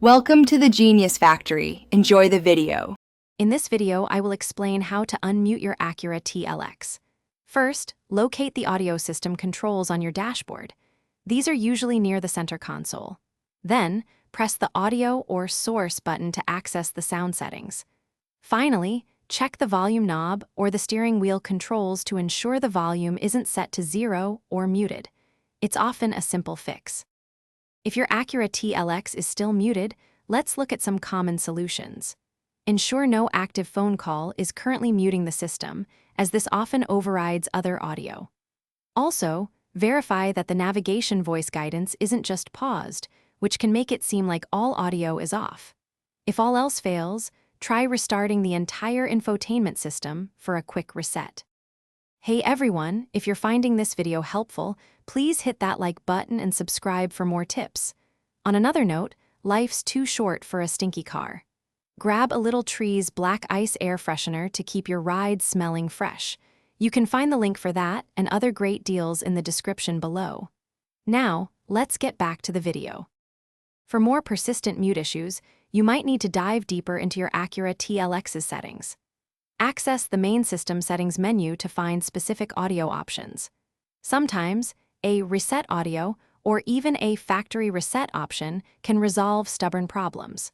Welcome to the Genius Factory. Enjoy the video. In this video, I will explain how to unmute your Acura TLX. First, locate the audio system controls on your dashboard. These are usually near the center console. Then, press the Audio or Source button to access the sound settings. Finally, check the volume knob or the steering wheel controls to ensure the volume isn't set to 0 or muted. It's often a simple fix. If your Acura TLX is still muted, let's look at some common solutions. Ensure no active phone call is currently muting the system, as this often overrides other audio. Also, verify that the navigation voice guidance isn't just paused, which can make it seem like all audio is off. If all else fails, try restarting the entire infotainment system for a quick reset. Hey everyone, if you're finding this video helpful, please hit that like button and subscribe for more tips. On another note, life's too short for a stinky car. Grab a Little Tree's Black Ice air freshener to keep your ride smelling fresh. You can find the link for that and other great deals in the description below. Now, let's get back to the video. For more persistent mute issues, you might need to dive deeper into your Acura TLX's settings. Access the main system settings menu to find specific audio options. Sometimes, a reset audio or even a factory reset option can resolve stubborn problems.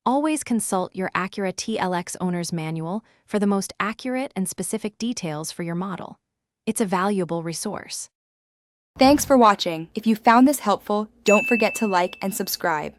Always consult your Acura TLX owner's manual for the most accurate and specific details for your model. It's a valuable resource. Thanks for watching. If you found this helpful, don't forget to like and subscribe.